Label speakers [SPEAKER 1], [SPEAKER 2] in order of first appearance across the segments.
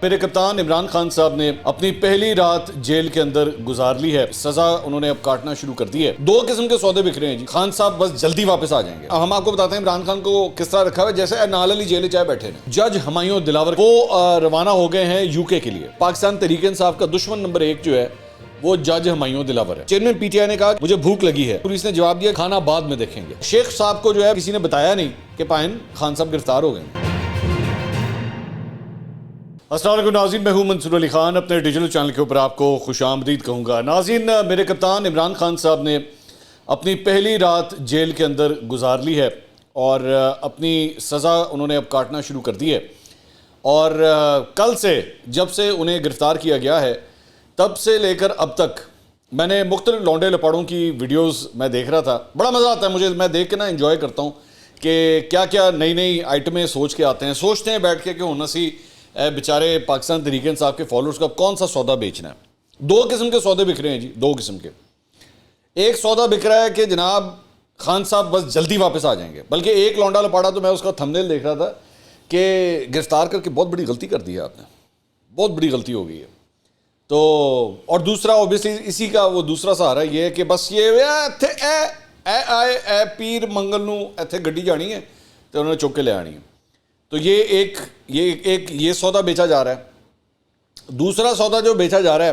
[SPEAKER 1] میرے کپتان عمران خان صاحب نے اپنی پہلی رات جیل کے اندر گزار لی ہے. سزا انہوں نے اب کاٹنا شروع کر دی ہے. دو قسم کے سودے بکھرے ہیں جی. خان صاحب بس جلدی واپس آ جائیں گے. ہم آپ کو بتاتے ہیں عمران خان کو کس طرح رکھا ہوا ہے, جیسے نال علی جیل چائے بیٹھے ہیں. جج ہمایوں دلاور وہ روانہ ہو گئے ہیں یو کے لیے. پاکستان تحریک انصاف کا دشمن نمبر 1 جو ہے وہ جج ہمایوں دلاور ہے. چیئرمین پی ٹی آئی نے کہا مجھے بھوک لگی ہے. پولیس نے جواب دیا کھانا بعد میں دیکھیں گے. شیخ صاحب کو جو ہے کسی نے بتایا نہیں کہ پائن خان صاحب گرفتار ہو گئے. السلام علیکم ناظرین, میں ہوں منصور علی خان. اپنے ڈیجیٹل چینل کے اوپر آپ کو خوش آمدید کہوں گا. ناظرین, میرے کپتان عمران خان صاحب نے اپنی پہلی رات جیل کے اندر گزار لی ہے اور اپنی سزا انہوں نے اب کاٹنا شروع کر دی ہے. اور کل سے جب سے انہیں گرفتار کیا گیا ہے تب سے لے کر اب تک میں نے مختلف لونڈے لپاڑوں کی ویڈیوز میں دیکھ رہا تھا. بڑا مزہ آتا ہے مجھے, میں دیکھ کے نا انجوائے کرتا ہوں کہ کیا کیا نئی نئی آئٹمیں سوچ کے آتے ہیں. سوچتے ہیں بیٹھ کے کہ ہونا سی بیچارے پاکستان تحریک انصاف کے فالوورز کا کون سا سودا بیچنا ہے. دو قسم کے سودے بکھرے ہیں جی, دو قسم کے. ایک سودا بک رہا ہے کہ جناب خان صاحب بس جلدی واپس آ جائیں گے. بلکہ ایک لونڈا لپاڑا تو میں اس کا تھمبنیل دیکھ رہا تھا کہ گرفتار کر کے بہت بڑی غلطی کر دی ہے آپ نے, بہت بڑی غلطی ہو گئی ہے. تو اور دوسرا اوبیسلی اسی کا وہ دوسرا سہارا یہ ہے کہ بس یہ اے پیر منگل نو ایتھے گڈی جانی ہے تو انہوں نے چوک کے لے آنی ہے. تو یہ سودا بیچا جا رہا ہے. دوسرا سودا جو بیچا جا رہا ہے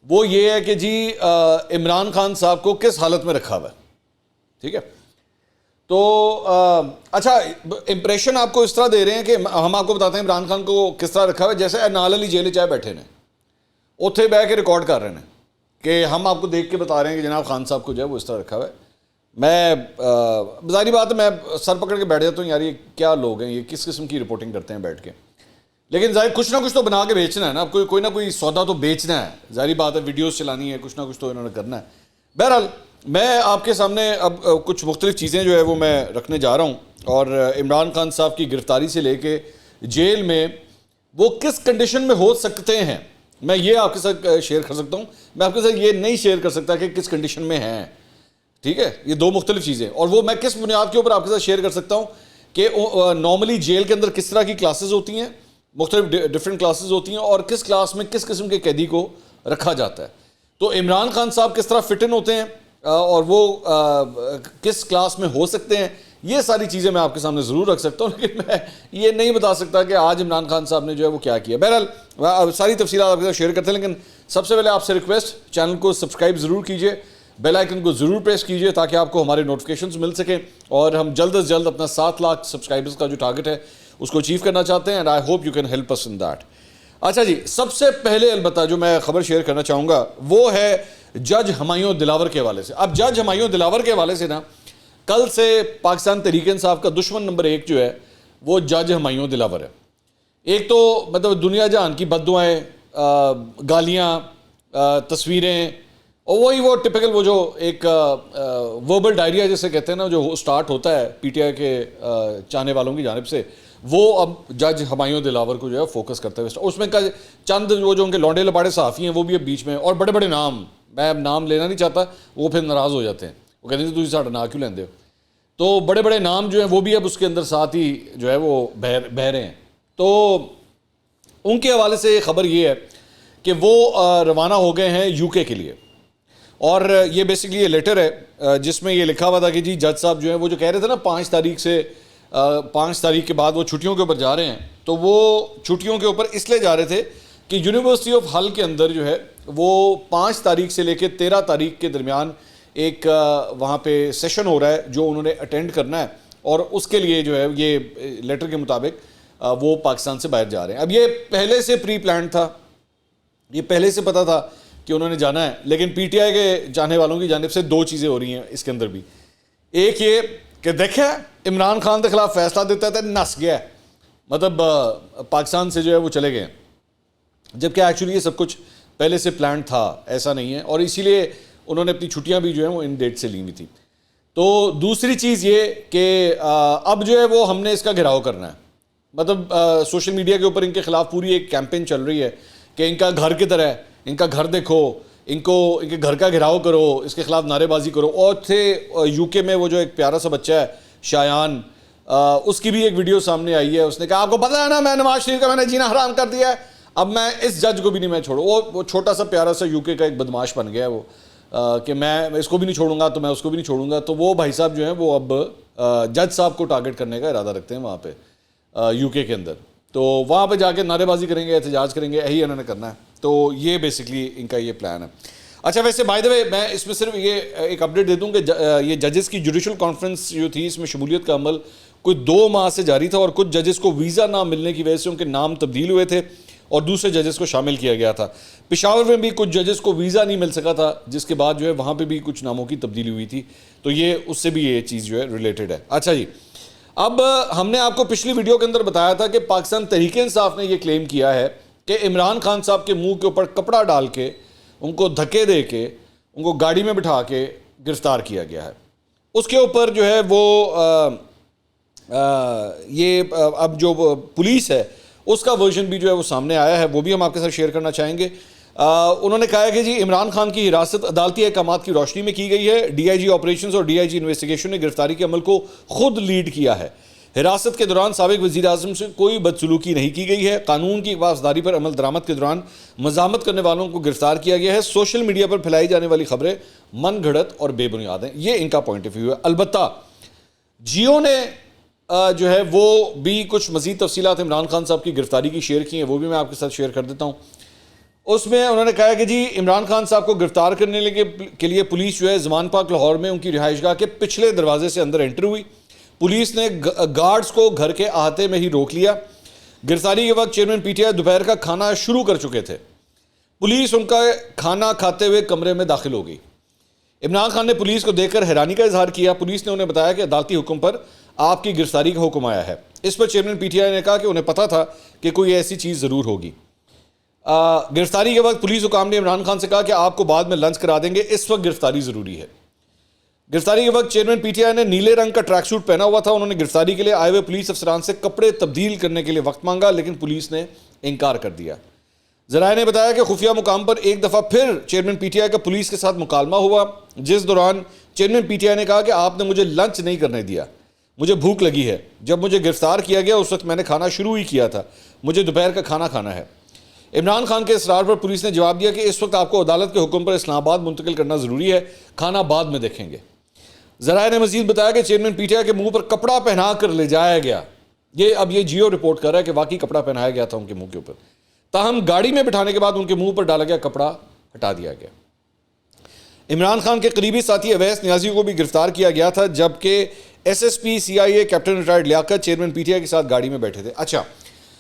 [SPEAKER 1] وہ یہ ہے کہ جی عمران خان صاحب کو کس حالت میں رکھا ہوا ہے. ٹھیک ہے, تو اچھا امپریشن آپ کو اس طرح دے رہے ہیں کہ ہم آپ کو بتاتے ہیں عمران خان کو کس طرح رکھا ہوا ہے, جیسے نال علی جیل چائے بیٹھے ہیں, اتھے بہ کے ریکارڈ کر رہے ہیں کہ ہم آپ کو دیکھ کے بتا رہے ہیں کہ جناب خان صاحب کو جو ہے وہ اس طرح رکھا ہوا ہے. میں ظاہری بات ہے میں سر پکڑ کے بیٹھ جاتا ہوں, یار یہ کیا لوگ ہیں, یہ کس قسم کی رپورٹنگ کرتے ہیں بیٹھ کے. لیکن ظاہر کچھ نہ کچھ تو بنا کے بیچنا ہے نا, کوئی نہ کوئی سودا تو بیچنا ہے. ظاہری بات ہے ویڈیوز چلانی ہے, کچھ نہ کچھ تو انہوں نے کرنا ہے. بہرحال میں آپ کے سامنے اب کچھ مختلف چیزیں جو ہے وہ میں رکھنے جا رہا ہوں. اور عمران خان صاحب کی گرفتاری سے لے کے جیل میں وہ کس کنڈیشن میں ہو سکتے ہیں, میں یہ آپ کے ساتھ شیئر کر سکتا ہوں. میں آپ کے ساتھ یہ نہیں شیئر کر سکتا کہ کس کنڈیشن میں ہیں. ٹھیک ہے, یہ دو مختلف چیزیں. اور وہ میں کس بنیاد کے اوپر آپ کے ساتھ شیئر کر سکتا ہوں کہ نارملی جیل کے اندر کس طرح کی کلاسز ہوتی ہیں, مختلف ڈفرینٹ کلاسز ہوتی ہیں, اور کس کلاس میں کس قسم کے قیدی کو رکھا جاتا ہے. تو عمران خان صاحب کس طرح فٹ ان ہوتے ہیں اور وہ کس کلاس میں ہو سکتے ہیں, یہ ساری چیزیں میں آپ کے سامنے ضرور رکھ سکتا ہوں. لیکن میں یہ نہیں بتا سکتا کہ آج عمران خان صاحب نے جو ہے وہ کیا کیا. بہرحال ساری تفصیلات آپ کے ساتھ شیئر کرتے ہیں, لیکن سب سے پہلے آپ سے ریکویسٹ, چینل کو سبسکرائب ضرور کیجیے, بیل آئیکن کو ضرور پریس کیجیے تاکہ آپ کو ہمارے نوٹیفیکیشنز مل سکیں. اور ہم جلد از جلد اپنا 7 لاکھ سبسکرائبرز کا جو ٹارگٹ ہے اس کو اچیو کرنا چاہتے ہیں, and I hope you can help us in that. اچھا جی, سب سے پہلے البتہ جو میں خبر شیئر کرنا چاہوں گا وہ ہے جج ہمایوں دلاور کے حوالے سے. اب جج ہمایوں دلاور کے حوالے سے نا کل سے پاکستان تحریک انصاف کا دشمن نمبر 1 جو ہے وہ جج ہمایوں دلاور ہے. ایک تو مطلب دنیا جہان کی بد دعائیں, گالیاں, تصویریں, اور وہ ٹپیکل وہ جو ایک وربل ڈائریا جیسے کہتے ہیں نا جو سٹارٹ ہوتا ہے پی ٹی آئی کے چاہنے والوں کی جانب سے, وہ اب جج ہمایوں دلاور کو جو ہے فوکس کرتا ہے. اس میں چند وہ جو ان کے لونڈے لپاڑے صحافی ہیں وہ بھی اب بیچ میں, اور بڑے بڑے نام, میں نام لینا نہیں چاہتا, وہ پھر ناراض ہو جاتے ہیں, وہ کہتے ہیں تجھے ساڑھا نا کیوں لیندے ہو. تو بڑے بڑے نام جو ہیں وہ بھی اب اس کے اندر ساتھ ہی جو ہے وہ بہ رہے ہیں. تو ان کے حوالے سے خبر یہ ہے کہ وہ روانہ ہو گئے ہیں یو کے لیے. اور یہ بیسکلی یہ لیٹر ہے جس میں یہ لکھا ہوا تھا کہ جی جج صاحب جو ہیں وہ جو کہہ رہے تھے نا 5 تاریخ کے بعد وہ چھٹیوں کے اوپر جا رہے ہیں, تو وہ چھٹیوں کے اوپر اس لیے جا رہے تھے کہ یونیورسٹی آف ہل کے اندر جو ہے وہ 5 تاریخ سے لے کے 13 تاریخ کے درمیان ایک وہاں پہ سیشن ہو رہا ہے جو انہوں نے اٹینڈ کرنا ہے, اور اس کے لیے جو ہے یہ لیٹر کے مطابق وہ پاکستان سے باہر جا رہے ہیں. اب یہ پہلے سے پری پلانڈ تھا, یہ پہلے سے پتہ تھا کہ انہوں نے جانا ہے. لیکن پی ٹی آئی کے چاہنے والوں کی جانب سے 2 چیزیں ہو رہی ہیں اس کے اندر بھی. ایک یہ کہ دیکھیں عمران خان کے خلاف فیصلہ دیتا ہے نس گیا ہے, مطلب پاکستان سے جو ہے وہ چلے گئے, جبکہ ایکچولی یہ سب کچھ پہلے سے پلانڈ تھا, ایسا نہیں ہے. اور اسی لیے انہوں نے اپنی چھٹیاں بھی جو ہیں وہ ان ڈیٹ سے لی ہوئی تھی. تو دوسری چیز یہ کہ اب جو ہے وہ ہم نے اس کا گھراؤ کرنا ہے, مطلب سوشل میڈیا کے اوپر ان کے خلاف پوری ایک کیمپین چل رہی ہے کہ ان کا گھر کدھر ہے, ان کا گھر دیکھو, ان کے گھر کا گھراؤ کرو, اس کے خلاف نعرے بازی کرو. اور تھے یو کے میں وہ جو ایک پیارا سا بچہ ہے شایان, اس کی بھی ایک ویڈیو سامنے آئی ہے. اس نے کہا آپ کو پتہ ہے نا میں نواز شریف کا میں نے جینا حرام کر دیا ہے, اب میں اس جج کو بھی نہیں میں چھوڑوں, وہ چھوٹا سا پیارا سا یو کے کا ایک بدماش بن گیا ہے وہ, کہ میں اس کو بھی نہیں چھوڑوں گا تو میں اس کو بھی نہیں چھوڑوں گا. تو وہ بھائی صاحب جو ہیں وہ اب جج صاحب کو ٹارگٹ کرنے کا ارادہ رکھتے ہیں وہاں پہ یو کے اندر. تو وہاں پہ جا کے نعرے بازی کریں گے, احتجاج کریں گے, یہی انہوں نے کرنا ہے. تو یہ بیسکلی ان کا یہ پلان ہے. اچھا ویسے بائی دا وے میں اس میں صرف یہ ایک اپڈیٹ دے دوں کہ یہ ججز کی جوڈیشل کانفرنس جو تھی اس میں شمولیت کا عمل کوئی 2 ماہ سے جاری تھا, اور کچھ ججز کو ویزا نہ ملنے کی وجہ سے ان کے نام تبدیل ہوئے تھے اور دوسرے ججز کو شامل کیا گیا تھا. پشاور میں بھی کچھ ججز کو ویزا نہیں مل سکا تھا, جس کے بعد جو ہے وہاں پہ بھی کچھ ناموں کی تبدیلی ہوئی تھی. تو یہ اس سے بھی یہ چیز جو ہے ریلیٹڈ ہے. اچھا جی, اب ہم نے آپ کو پچھلی ویڈیو کے اندر بتایا تھا کہ پاکستان تحریک انصاف نے یہ کلیم کیا ہے کہ عمران خان صاحب کے منہ کے اوپر کپڑا ڈال کے, ان کو دھکے دے کے, ان کو گاڑی میں بٹھا کے گرفتار کیا گیا ہے. اس کے اوپر جو ہے وہ یہ اب جو پولیس ہے اس کا ورژن بھی جو ہے وہ سامنے آیا ہے, وہ بھی ہم آپ کے ساتھ شیئر کرنا چاہیں گے. انہوں نے کہا ہے کہ جی عمران خان کی حراست عدالتی احکامات کی روشنی میں کی گئی ہے. ڈی آئی جی آپریشنز اور ڈی آئی جی انویسٹیگیشن نے گرفتاری کے عمل کو خود لیڈ کیا ہے. حراست کے دوران سابق وزیر اعظم سے کوئی بدسلوکی نہیں کی گئی ہے. قانون کی پاسداری پر عمل درآمد کے دوران مزاحمت کرنے والوں کو گرفتار کیا گیا ہے. سوشل میڈیا پر پھیلائی جانے والی خبریں من گھڑت اور بے بنیاد ہیں. یہ ان کا پوائنٹ آف ویو ہے. البتہ جیو نے جو ہے وہ بھی کچھ مزید تفصیلات عمران خان صاحب کی گرفتاری کی شیئر کی ہیں, وہ بھی میں آپ کے ساتھ شیئر کر دیتا ہوں. اس میں انہوں نے کہا کہ جی عمران خان صاحب کو گرفتار کرنے کے لیے پولیس جو ہے زمان پاک لاہور میں ان کی رہائش گاہ کے پچھلے دروازے سے اندر انٹر ہوئی. پولیس نے گارڈز کو گھر کے احاطے میں ہی روک لیا. گرفتاری کے وقت چیئرمین پی ٹی آئی دوپہر کا کھانا شروع کر چکے تھے. پولیس ان کا کھانا کھاتے ہوئے کمرے میں داخل ہو گئی. عمران خان نے پولیس کو دیکھ کر حیرانی کا اظہار کیا. پولیس نے انہیں بتایا کہ عدالتی حکم پر آپ کی گرفتاری کا حکم آیا ہے. اس پر چیئرمین پی ٹی آئی نے کہا کہ انہیں پتا تھا کہ کوئی ایسی چیز ضرور ہوگی. گرفتاری کے وقت پولیس حکام نے عمران خان سے کہا کہ آپ کو بعد میں لنچ کرا دیں گے, اس وقت گرفتاری ضروری ہے. گرفتاری کے وقت چیئرمین پی ٹی آئی نے نیلے رنگ کا ٹریک سوٹ پہنا ہوا تھا. انہوں نے گرفتاری کے لیے آئے ہوئے پولیس افسران سے کپڑے تبدیل کرنے کے لیے وقت مانگا, لیکن پولیس نے انکار کر دیا. ذرائع نے بتایا کہ خفیہ مقام پر ایک دفعہ پھر چیئرمین پی ٹی آئی کا پولیس کے ساتھ مکالمہ ہوا, جس دوران چیئرمین پی ٹی آئی نے کہا کہ آپ نے مجھے لنچ نہیں کرنے دیا, مجھے بھوک لگی ہے. جب مجھے گرفتار کیا گیا اس وقت میں نے کھانا شروع ہی کیا تھا, مجھے دوپہر کا کھانا کھانا ہے. عمران خان کے اصرار پر پولیس نے جواب دیا کہ اس وقت آپ کو عدالت کے حکم پر اسلام آباد منتقل کرنا ضروری ہے, کھانا بعد میں دیکھیں گے. ذرائع نے مزید بتایا کہ چیئرمین پی ٹی آئی کے منہ پر کپڑا پہنا کر لے جایا گیا. یہ جیو رپورٹ کر رہا ہے کہ واقعی کپڑا پہنایا گیا تھا ان کے منہ کے اوپر. تاہم گاڑی میں بٹھانے کے بعد ان کے منہ پر ڈالا گیا کپڑا ہٹا دیا گیا. عمران خان کے قریبی ساتھی اویس نیازی کو بھی گرفتار کیا گیا تھا, جبکہ S S P C I A captain retired Liaquat chairman P T I کے ساتھ گاڑی میں بیٹھے تھے. اچھا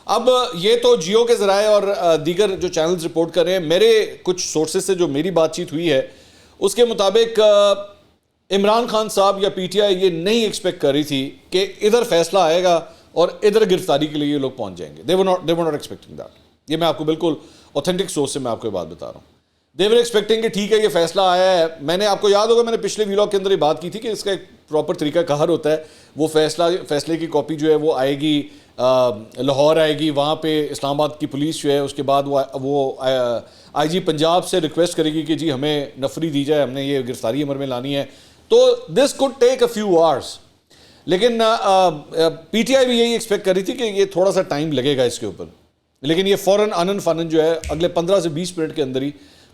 [SPEAKER 1] اب یہ تو جیو کے ذرائع اور دیگر جو چینلز رپورٹ کر رہے ہیں. میرے کچھ سورسز سے جو میری بات چیت ہوئی ہے اس کے مطابق عمران خان صاحب یا پی ٹی آئی یہ نہیں ایکسپیکٹ کر رہی تھی کہ ادھر فیصلہ آئے گا اور ادھر گرفتاری کے لیے یہ لوگ پہنچ جائیں گے. they were not expecting that. یہ میں آپ کو بالکل اوتھینٹک سورس سے میں آپ کو یہ بات بتا رہا ہوں. they were expecting کہ ٹھیک ہے یہ فیصلہ آیا ہے. میں نے آپ کو یاد ہوگا میں نے پچھلے ویلاگ کے اندر یہ بات کی تھی کہ اس کا ایک پراپر طریقہ کار ہوتا ہے. وہ فیصلے کی کاپی جو ہے وہ آئے گی لاہور آئے گی, وہاں پہ اسلام آباد کی پولیس جو ہے اس کے بعد وہ آئی جی پنجاب سے ریکویسٹ کرے گی کہ جی ہمیں نفری دی جائے, ہم نے یہ گرفتاری عمر میں لانی ہے. تو this code take a few hours. لیکن پی ٹی آئی بھی یہی ایکسپیکٹ کر رہی تھی کہ یہ تھوڑا سا ٹائم لگے گا اس کے اوپر, لیکن یہ فوراً انن فنن جو ہے اگلے 15 سے 20 منٹ کے اندر ہی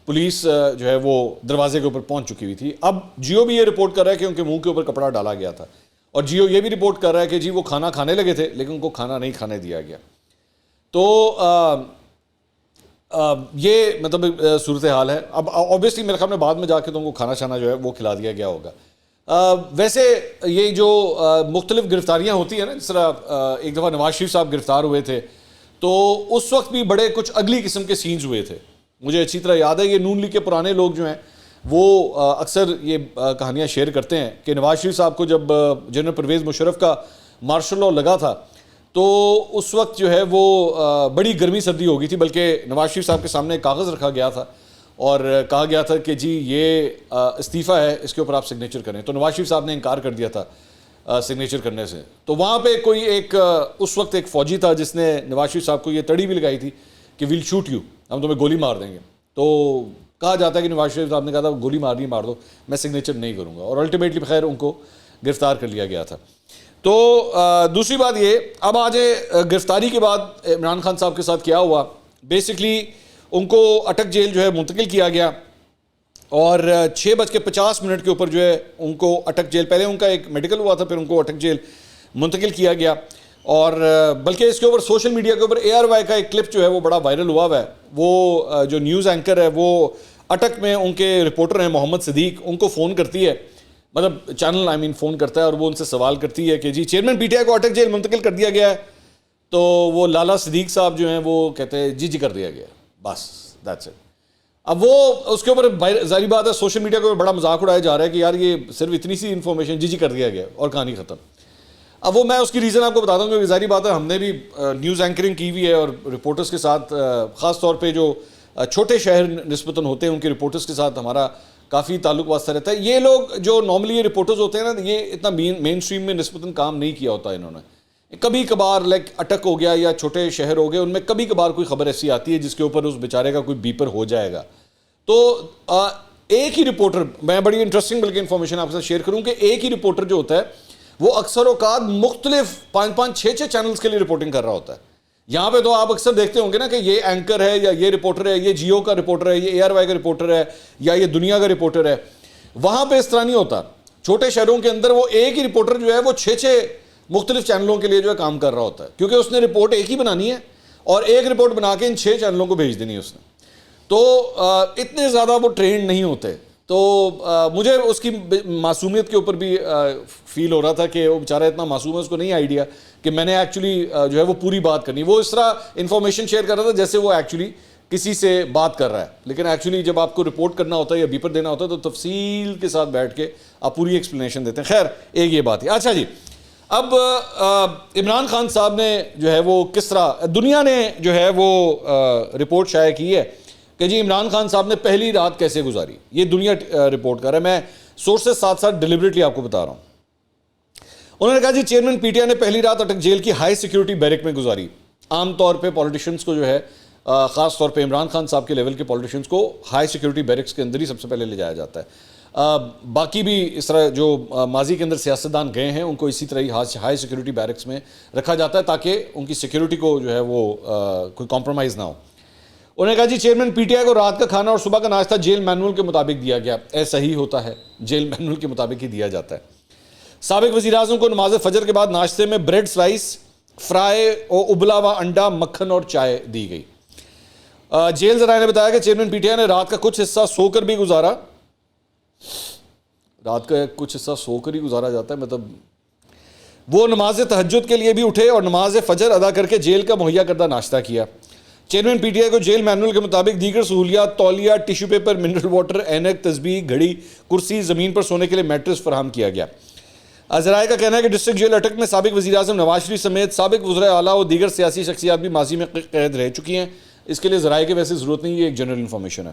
[SPEAKER 1] پولیس جو ہے وہ دروازے کے اوپر پہنچ چکی ہوئی تھی. اب جیو بھی یہ رپورٹ کر رہا ہے کہ ان کے منہ کے اوپر کپڑا ڈالا گیا تھا, اور جیو یہ بھی رپورٹ کر رہا ہے کہ جی وہ کھانا کھانے لگے تھے لیکن ان کو کھانا نہیں کھانے دیا گیا. تو یہ مطلب صورتحال ہے. اب اوبیسلی میرے خیال میں بعد میں جا کے تو ان کو کھانا چھانا جو ہے وہ کھلا دیا گیا ہوگا. ویسے یہ جو مختلف گرفتاریاں ہوتی ہیں نا, جس طرح ایک دفعہ نواز شریف صاحب گرفتار ہوئے تھے تو اس وقت بھی بڑے کچھ اگلی قسم کے سینز ہوئے تھے. مجھے اچھی طرح یاد ہے, یہ نون لیگ کے پرانے لوگ جو ہیں وہ اکثر یہ کہانیاں شیئر کرتے ہیں کہ نواز شریف صاحب کو جب جنرل پرویز مشرف کا مارشل لاء لگا تھا تو اس وقت جو ہے وہ بڑی گرمی سردی ہو گئی تھی, بلکہ نواز شریف صاحب کے سامنے ایک کاغذ رکھا گیا تھا اور کہا گیا تھا کہ جی یہ استعفیٰ ہے, اس کے اوپر آپ سگنیچر کریں. تو نواز شریف صاحب نے انکار کر دیا تھا سگنیچر کرنے سے. تو وہاں پہ کوئی ایک اس وقت ایک فوجی تھا جس نے نواز شریف صاحب کو یہ تڑی بھی لگائی تھی کہ ویل شوٹ یو, ہم تمہیں گولی مار دیں گے. تو کہا جاتا ہے کہ نواز شریف صاحب نے کہا تھا گولی مارنی مار دو, میں سگنیچر نہیں کروں گا, اور الٹیمیٹلی بخیر ان کو گرفتار کر لیا گیا تھا. تو دوسری بات یہ, اب آج گرفتاری کے بعد عمران خان صاحب کے ساتھ کیا ہوا بیسکلی ان کو اٹک جیل جو ہے منتقل کیا گیا اور 6:50 کے اوپر جو ہے ان کو اٹک جیل، پہلے ان کا ایک میڈیکل ہوا تھا، پھر ان کو اٹک جیل منتقل کیا گیا. اور بلکہ اس کے اوپر سوشل میڈیا کے اوپر ARY کا ایک کلپ جو ہے وہ بڑا وائرل ہوا ہے. وہ جو نیوز اینکر ہے وہ اٹک میں ان کے رپورٹر ہیں محمد صدیق، ان کو فون کرتی ہے، مطلب چینل فون کرتا ہے اور وہ ان سے سوال کرتی ہے کہ جی چیئرمین PTI کو اٹک جیل منتقل کر دیا گیا ہے. تو وہ لالا صدیق صاحب جو ہیں وہ کہتے ہیں جی کر دیا گیا، بس دیٹس اٹ. اب وہ اس کے اوپر ظاہری بات ہے سوشل میڈیا کے اوپر بڑا مذاق اڑایا جا رہا ہے کہ یار یہ صرف اتنی سی انفارمیشن جی کر دیا گیا اور کہانی ختم. اب وہ میں اس کی ریزن آپ کو بتاتا ہوں کہ ظاہری بات ہے ہم نے بھی نیوز اینکرنگ کی ہوئی ہے اور رپورٹرز کے ساتھ خاص طور پہ جو چھوٹے شہر نسبتاً ہوتے ہیں ان کے رپورٹرز کے ساتھ ہمارا کافی تعلق واسطہ رہتا ہے. یہ لوگ جو نارملی رپورٹرز ہوتے ہیں نا، یہ اتنا مین اسٹریم میں نسبتاً کام نہیں کیا ہوتا انہوں نے. کبھی کبھار لائک اٹک ہو گیا یا چھوٹے شہر ہو گئے، ان میں کبھی کبھار کوئی خبر ایسی آتی ہے جس کے اوپر اس بیچارے کا کوئی بیپر ہو جائے گا. تو ایک ہی رپورٹر، میں بڑی انٹرسٹنگ بلکہ انفارمیشن آپ کے ساتھ شیئر کروں کہ ایک ہی رپورٹر جو ہوتا ہے وہ اکثر اوقات مختلف 5-6 چینلز کے لیے رپورٹنگ کر رہا ہوتا ہے. یہاں پہ تو آپ اکثر دیکھتے ہوں گے نا کہ یہ اینکر ہے یا یہ رپورٹر ہے، یہ جیو کا رپورٹر ہے، یہ ARY کا رپورٹر ہے یا یہ دنیا کا رپورٹر ہے. وہاں پہ اس طرح نہیں ہوتا. چھوٹے شہروں کے اندر وہ ایک ہی رپورٹر جو ہے وہ 6 مختلف چینلوں کے لیے جو ہے کام کر رہا ہوتا ہے، کیونکہ اس نے رپورٹ ایک ہی بنانی ہے اور ایک رپورٹ بنا کے ان 6 چینلوں کو بھیج دینی ہے اس نے. تو اتنے زیادہ وہ ٹرینڈ نہیں ہوتے. تو مجھے اس کی معصومیت کے اوپر بھی فیل ہو رہا تھا کہ وہ بیچارہ اتنا معصوم ہے، اس کو نہیں آئیڈیا کہ میں نے ایکچولی جو ہے وہ پوری بات کرنی. وہ اس طرح انفارمیشن شیئر کر رہا تھا جیسے وہ ایکچولی کسی سے بات کر رہا ہے، لیکن ایکچولی جب آپ کو رپورٹ کرنا ہوتا ہے یا بیپر دینا ہوتا ہے تو تفصیل کے ساتھ بیٹھ کے آپ پوری ایکسپلینیشن دیتے ہیں. خیر ایک یہ بات ہے. اچھا جی، اب عمران خان صاحب نے جو ہے وہ کس طرح دنیا نے جو ہے وہ رپورٹ شائع کی ہے کہ جی عمران خان صاحب نے پہلی رات کیسے گزاری. یہ دنیا رپورٹ کر رہا ہے، میں سورسز ساتھ ساتھ ڈیلیبریٹلی آپ کو بتا رہا ہوں. انہوں نے کہا جی چیئرمین PTI نے پہلی رات اٹک جیل کی ہائی سیکیورٹی بیرک میں گزاری. عام طور پہ پولیٹیشنز کو جو ہے خاص طور پہ عمران خان صاحب کے لیول کے پولیٹیشنز کو ہائی سیکیورٹی بیرکس کے اندر ہی سب سے پہلے لے جایا جاتا ہے. باقی بھی اس طرح جو ماضی کے اندر سیاستدان گئے ہیں ان کو اسی طرح ہی ہائی سیکیورٹی بیرکس میں رکھا جاتا ہے تاکہ ان کی سیکیورٹی کو جو ہے وہ کوئی کمپرومائز نہ ہو. انہوں نے کہا جی چیئرمین PTI کو رات کا کھانا اور صبح کا ناشتہ جیل مینول کے مطابق دیا گیا. ایسا ہی ہوتا ہے، جیل مینول کے مطابق ہی دیا جاتا ہے. سابق وزیر اعظم کو نماز فجر کے بعد ناشتے میں بریڈ سلائس، فرائے اور ابلا ہوا انڈا، مکھن اور چائے دی گئی. جیل ذرائع نے بتایا کہ چیئرمین PTI نے رات کا کچھ حصہ سو کر بھی گزارا. رات کا کچھ حصہ سو کر ہی گزارا جاتا ہے، مطلب وہ نماز تہجد کے لیے بھی اٹھے اور نماز فجر ادا کر کے جیل کا مہیا کردہ ناشتہ کیا. چیئرمین PTI کو جیل مینول کے مطابق دیگر سہولیات، تولیہ، ٹیشو پیپر، منرل واٹر، اینک، تسبیح، گھڑی، کرسی، زمین پر سونے کے لیے میٹرس فراہم کیا گیا. ذرائع کا کہنا ہے کہ ڈسٹرکٹ جیل اٹک میں سابق وزیر اعظم نواز شریف سمیت سابق وزراء اعلیٰ اور دیگر سیاسی شخصیات بھی ماضی میں قید رہ چکی ہیں. اس کے لیے ذرائع کے ویسے ضرورت نہیں، یہ ایک جنرل انفارمیشن ہے.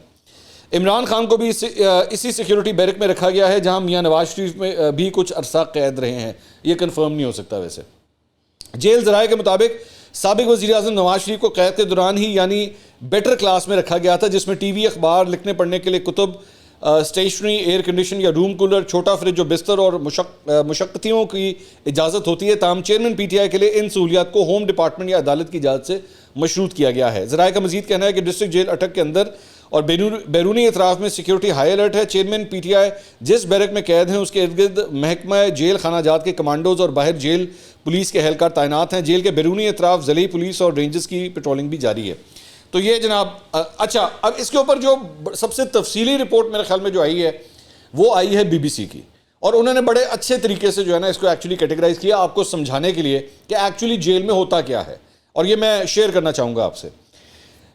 [SPEAKER 1] عمران خان کو بھی اسی سیکیورٹی بیرک میں رکھا گیا ہے جہاں میاں نواز شریف میں بھی کچھ عرصہ قید رہے ہیں. یہ کنفرم نہیں ہو سکتا ویسے. جیل ذرائع کے مطابق سابق وزیر اعظم نواز شریف کو قید کے دوران ہی یعنی بیٹر کلاس میں رکھا گیا تھا جس میں TV، اخبار، لکھنے پڑھنے کے لیے کتب، اسٹیشنری، ایئر کنڈیشن یا روم کولر، چھوٹا فریج و بستر اور مشقتیوں کی اجازت ہوتی ہے. تاہم چیئرمین PTI کے لیے ان سہولیات کو ہوم ڈپارٹمنٹ یا عدالت کی اجازت سے مشروط کیا گیا ہے. ذرائع کا مزید کہنا ہے کہ ڈسٹرکٹ جیل اٹک کے اندر اور بیرونی اطراف میں سیکیورٹی ہائی الرٹ ہے. چیئرمین PTI جس بیرک میں قید ہیں اس کے ارد گرد محکمہ جیل خانہ جات کے کمانڈوز اور باہر جیل پولیس کے اہلکار تعینات ہیں. جیل کے بیرونی اطراف ضلعی پولیس اور رینجز کی پیٹرولنگ بھی جاری ہے. تو یہ جناب اچھا، اب اس کے اوپر جو سب سے تفصیلی رپورٹ میرے خیال میں جو آئی ہے وہ آئی ہے BBC کی، اور انہوں نے بڑے اچھے طریقے سے جو ہے نا اس کو ایکچولی کیٹیگرائز کیا آپ کو سمجھانے کے لیے کہ ایکچولی جیل میں ہوتا کیا ہے، اور یہ میں شیئر کرنا چاہوں گا آپ سے.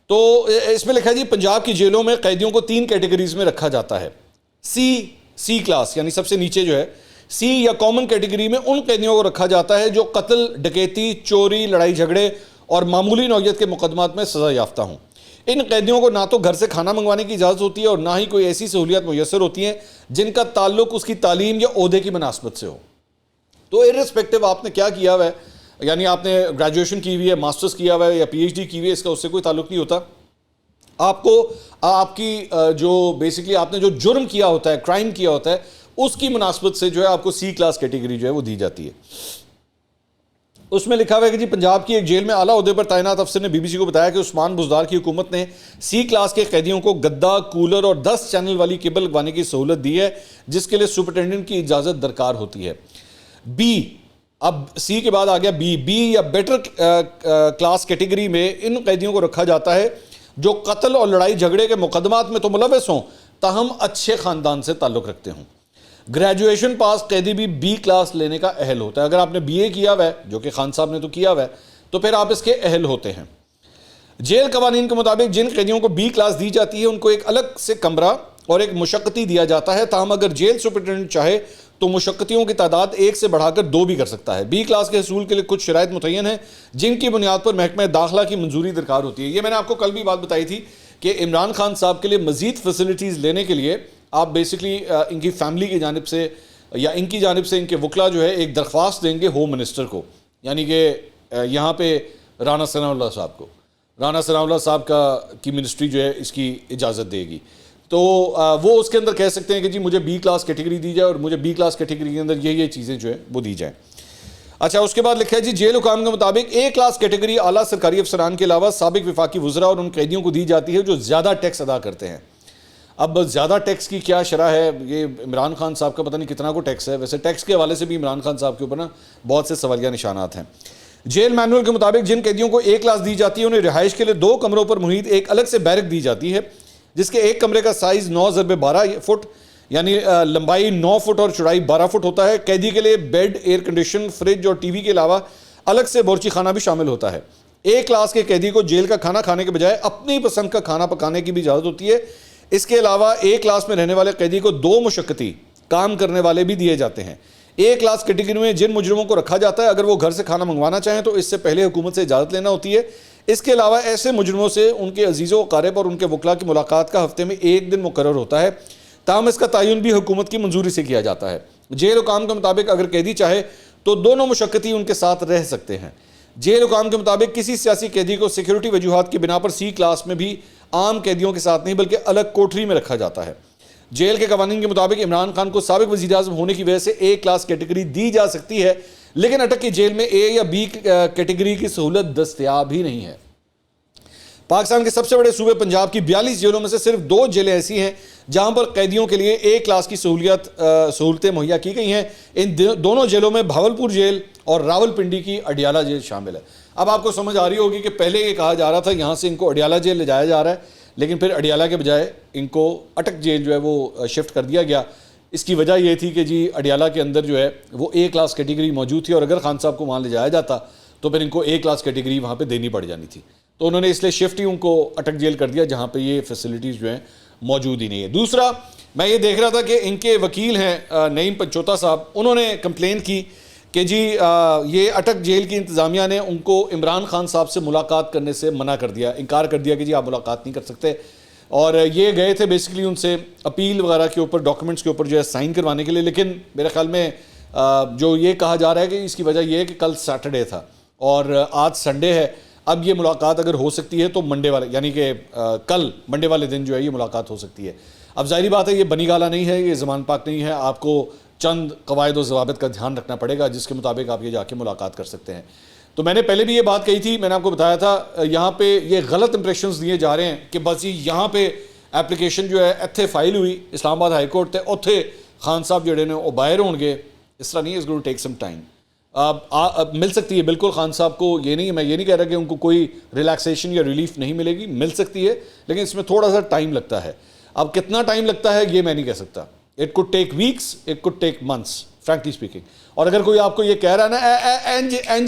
[SPEAKER 1] تو اس میں لکھا ہے جی پنجاب کی جیلوں میں قیدیوں کو 3 کیٹیگریز میں رکھا جاتا ہے. سی کلاس یعنی سب سے نیچے جو ہے سی یا کامن کیٹیگری میں ان قیدیوں کو رکھا جاتا ہے جو قتل، ڈکیتی، چوری، لڑائی جھگڑے اور معمولی نوعیت کے مقدمات میں سزا یافتہ ہوں. ان قیدیوں کو نہ تو گھر سے کھانا منگوانے کی اجازت ہوتی ہے اور نہ ہی کوئی ایسی سہولیات میسر ہوتی ہیں جن کا تعلق اس کی تعلیم یا عہدے کی مناسبت سے ہو. تو ارسپیکٹو آپ نے کیا کیا ہوا ہے، یعنی آپ نے گریجویشن کی ہوئی ہے، ماسٹرز کیا ہوا ہے یا PhD کی ہوئی ہے، اس کا اس سے کوئی تعلق نہیں ہوتا. آپ کو آپ کی جو بیسکلی آپ نے جو جرم کیا ہوتا ہے، کرائم کیا ہوتا ہے، اس کی مناسبت سے جو ہے آپ کو سی کلاس کیٹیگری جو ہے وہ دی جاتی ہے. اس میں لکھا ہوا ہے کہ جی پنجاب کی ایک جیل میں اعلیٰ عہدے پر تعینات افسر نے بی بی سی کو بتایا کہ عثمان بزدار کی حکومت نے سی کلاس کے قیدیوں کو گدا، کولر اور 10 چینل والی کیبل لگوانے کی سہولت دی ہے، جس کے لیے سپرنٹینڈنٹ کی اجازت درکار ہوتی ہے۔ بی، اب سی کے بعد آ گیا بی یا بیٹر کلاس کیٹیگری میں ان قیدیوں کو رکھا جاتا ہے جو قتل اور لڑائی جھگڑے کے مقدمات میں تو ملوث ہوں تاہم اچھے خاندان سے تعلق رکھتے ہوں۔ گریجویشن پاس قیدی بھی بی کلاس لینے کا اہل ہوتا ہے۔ اگر آپ نے بی اے کیا ہوا ہے، جو کہ خان صاحب نے تو کیا ہوا ہے، تو پھر آپ اس کے اہل ہوتے ہیں۔ جیل قوانین کے مطابق جن قیدیوں کو بی کلاس دی جاتی ہے ان کو ایک الگ سے کمرہ اور ایک مشقتی دیا جاتا ہے، تاہم اگر جیل سپرنٹینڈنٹ چاہے تو مشقتیوں کی تعداد 1 سے بڑھا کر 2 بھی کر سکتا ہے۔ بی کلاس کے حصول کے لیے کچھ شرائط متعین ہیں جن کی بنیاد پر محکمہ داخلہ کی منظوری درکار ہوتی ہے۔ یہ میں نے آپ کو کل بھی بات بتائی تھی کہ عمران خان صاحب کے لیے مزید فیسلٹیز لینے کے لیے آپ بیسکلی ان کی فیملی کی جانب سے یا ان کی جانب سے ان کے وکلا جو ہے ایک درخواست دیں گے ہوم منسٹر کو، یعنی کہ یہاں پہ رانا ثناء اللہ صاحب کو، رانا ثناء اللہ صاحب کی منسٹری جو ہے اس کی اجازت دے گی، تو وہ اس کے اندر کہہ سکتے ہیں کہ جی مجھے بی کلاس کیٹیگری دی جائے اور مجھے بی کلاس کیٹیگری کے اندر یہ چیزیں جو ہے وہ دی جائیں۔ اچھا، اس کے بعد لکھا ہے جی جیل حکام کے مطابق اے کلاس کیٹیگری اعلیٰ سرکاری افسران کے علاوہ سابق وفاقی وزراء اور ان قیدیوں کو دی جاتی ہے جو زیادہ ٹیکس ادا کرتے ہیں۔ اب زیادہ ٹیکس کی کیا شرح ہے، یہ عمران خان صاحب کا پتہ نہیں کتنا کو ٹیکس ہے، ویسے ٹیکس کے حوالے سے بھی عمران خان صاحب کے اوپر نا بہت سے سوالیہ نشانات ہیں۔ جیل مینول کے مطابق جن قیدیوں کو اے کلاس دی جاتی ہے انہیں رہائش کے لیے 2 کمروں پر محیط ایک الگ سے بیرک دی جاتی ہے، جس کے ایک کمرے کا سائز 9x12 فٹ یعنی لمبائی 9 فٹ اور چوڑائی 12 فٹ ہوتا ہے۔ قیدی کے لیے بیڈ، ایئر کنڈیشن، فریج اور ٹی وی کے علاوہ الگ سے بورچی خانہ بھی شامل ہوتا ہے۔ اے کلاس کے قیدی کو جیل کا کھانا کھانے کے بجائے اپنی پسند کا کھانا پکانے کی بھی اجازت ہوتی ہے۔ اس کے علاوہ اے کلاس میں رہنے والے قیدی کو 2 مشقتی کام کرنے والے بھی دیے جاتے ہیں۔ اے کلاس کیٹیگری میں جن مجرموں کو رکھا جاتا ہے اگر وہ گھر سے کھانا منگوانا چاہیں تو اس سے پہلے حکومت سے اجازت لینا ہوتی ہے۔ اس کے علاوہ ایسے مجرموں سے ان کے عزیز و اقارب اور ان کے وکلاء کی ملاقات کا ہفتے میں 1 دن مقرر ہوتا ہے، تاہم اس کا تعین بھی حکومت کی منظوری سے کیا جاتا ہے۔ جیل حکام کے مطابق اگر قیدی چاہے تو دونوں مشقتی ان کے ساتھ رہ سکتے ہیں۔ جیل حکام کے مطابق کسی سیاسی قیدی کو سیکیورٹی وجوہات کی بنا پر سی کلاس میں بھی عام قیدیوں کے ساتھ نہیں بلکہ الگ کوٹری میں رکھا جاتا ہے۔ جیل کے قوانین کے مطابق عمران خان کو سابق وزیر اعظم ہونے کی وجہ سے اے کلاس کیٹیگری دی جا سکتی ہے، لیکن اٹک کی جیل میں اے یا بی کیٹیگری کی سہولت دستیاب ہی نہیں ہے۔ پاکستان کے سب سے بڑے صوبے پنجاب کی 42 جیلوں میں سے صرف 2 جیلیں ایسی ہیں جہاں پر قیدیوں کے لیے اے کلاس کی سہولتیں مہیا کی گئی ہیں۔ ان دونوں جیلوں میں بھاولپور جیل اور راول پنڈی کی اڈیالہ جیل شامل ہے۔ اب آپ کو سمجھ آ رہی ہوگی کہ پہلے یہ کہا جا رہا تھا یہاں سے ان کو اڈیالہ جیل لے جایا جا رہا ہے، لیکن پھر اڈیالہ کے بجائے ان کو اٹک جیل جو ہے وہ شفٹ کر دیا گیا۔ اس کی وجہ یہ تھی کہ جی اڈیالہ کے اندر جو ہے وہ اے کلاس کیٹیگری موجود تھی اور اگر خان صاحب کو وہاں لے جایا جاتا تو پھر ان کو اے کلاس کیٹیگری وہاں پہ دینی پڑ جانی تھی، تو انہوں نے اس لیے شفٹ ہی ان کو اٹک جیل کر دیا جہاں پہ یہ فیسلٹیز جو ہیں موجود ہی نہیں ہے۔ دوسرا، میں یہ دیکھ رہا تھا کہ ان کے وکیل ہیں نعیم پنچوتا صاحب، انہوں نے کمپلین کی کہ جی یہ اٹک جیل کی انتظامیہ نے ان کو عمران خان صاحب سے ملاقات کرنے سے منع کر دیا، انکار کر دیا کہ جی آپ ملاقات نہیں کر سکتے، اور یہ گئے تھے بیسکلی ان سے اپیل وغیرہ کے اوپر، ڈاکومنٹس کے اوپر جو ہے سائن کروانے کے لیے، لیکن میرے خیال میں جو یہ کہا جا رہا ہے کہ اس کی وجہ یہ ہے کہ کل سیٹرڈے تھا اور آج سنڈے ہے، اب یہ ملاقات اگر ہو سکتی ہے تو منڈے والے یعنی کہ کل منڈے والے دن جو ہے یہ ملاقات ہو سکتی ہے۔ اب ظاہری بات ہے یہ بنی گالا نہیں ہے، یہ زمان پاک نہیں ہے، آپ کو چند قواعد و ضوابط کا دھیان رکھنا پڑے گا جس کے مطابق آپ یہ جا کے ملاقات کر سکتے ہیں۔ تو میں نے پہلے بھی یہ بات کہی تھی، میں نے آپ کو بتایا تھا یہاں پہ یہ غلط امپریشنز دیے جا رہے ہیں کہ بس یہاں پہ ایپلیکیشن جو ہے اتھے فائل ہوئی اسلام آباد ہائی کورٹ تے اتھے خان صاحب جڑے نے وہ باہر ہون گے، اس طرح نہیں، is going to take some time. مل سکتی ہے بالکل خان صاحب کو، یہ نہیں، میں یہ نہیں کہہ رہا کہ ان کو کوئی ریلیکسیشن یا ریلیف نہیں ملے گی، مل سکتی ہے، لیکن اس میں تھوڑا سا ٹائم لگتا ہے۔ اب کتنا ٹائم لگتا ہے یہ میں نہیں کہہ سکتا، it could take weeks, it could take months frankly speaking. اور اگر کوئی آپ کو یہ کہہ رہا ہے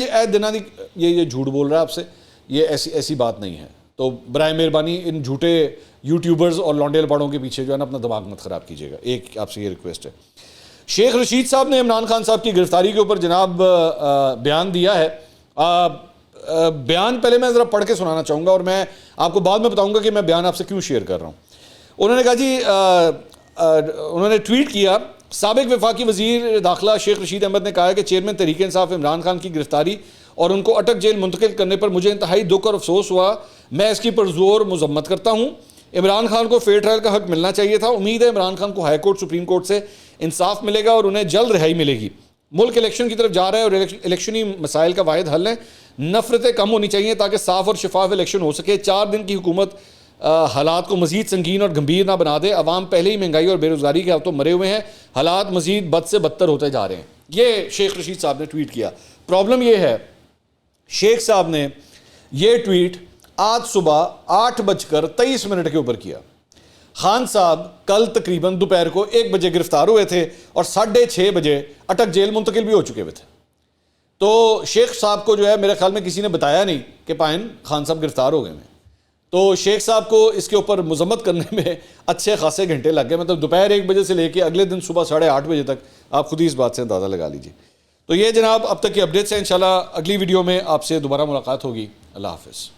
[SPEAKER 1] نا دنوں دی یہ جھوٹ بول رہا ہے آپ سے، یہ ایسی بات نہیں ہے، تو برائے مہربانی ان جھوٹے یوٹیوبرز اور لونڈے لپاڑوں کے پیچھے جو ہے نا اپنا دماغ مت خراب کیجیے گا، ایک آپ سے یہ ریکویسٹ ہے۔ شیخ رشید صاحب نے عمران خان صاحب کی گرفتاری کے اوپر جناب بیان دیا ہے۔ بیان پہلے میں ذرا پڑھ کے سنانا چاہوں گا اور میں آپ کو بعد میں بتاؤں گا کہ میں بیان آپ سے کیوں شیئر کر رہا ہوں۔ انہوں نے کہا جی انہوں نے ٹویٹ کیا، سابق وفاقی وزیر داخلہ شیخ رشید احمد نے کہا ہے کہ چیئرمین تحریک انصاف عمران خان کی گرفتاری اور ان کو اٹک جیل منتقل کرنے پر مجھے انتہائی دکھ اور افسوس ہوا، میں اس کی پرزور مذمت کرتا ہوں۔ عمران خان کو فیئر ٹرائل کا حق ملنا چاہیے تھا، امید ہے عمران خان کو ہائی کورٹ سپریم کورٹ سے انصاف ملے گا اور انہیں جلد رہائی ملے گی۔ ملک الیکشن کی طرف جا رہا ہے اور الیکشنی مسائل کا واحد حل ہے نفرتیں کم ہونی چاہیے تاکہ صاف اور شفاف الیکشن ہو سکے. 4 دن کی حکومت حالات کو مزید سنگین اور گمبھیر نہ بنا دے. عوام پہلے ہی مہنگائی اور بے روزگاری کے ہاتھوں مرے ہوئے ہیں, حالات مزید بد سے بدتر ہوتے جا رہے ہیں. یہ شیخ رشید صاحب نے ٹویٹ کیا. پرابلم یہ ہے شیخ صاحب نے یہ ٹویٹ آج صبح 8:23 کے اوپر کیا. خان صاحب کل تقریباً دوپہر کو 1 بجے گرفتار ہوئے تھے اور 6:30 بجے اٹک جیل منتقل بھی ہو چکے ہوئے تھے. تو شیخ صاحب کو جو ہے میرے خیال میں کسی نے بتایا نہیں کہ پائن خان صاحب گرفتار ہو گئے ہیں. تو شیخ صاحب کو اس کے اوپر مذمت کرنے میں اچھے خاصے گھنٹے لگ گئے. مطلب دوپہر 1 بجے سے لے کے اگلے دن صبح 8:30 بجے تک. آپ خود ہی اس بات سے اندازہ لگا لیجیے. تو یہ جناب اب تک کی اپڈیٹس ہیں. انشاءاللہ اگلی ویڈیو میں آپ سے دوبارہ ملاقات ہوگی. اللہ حافظ.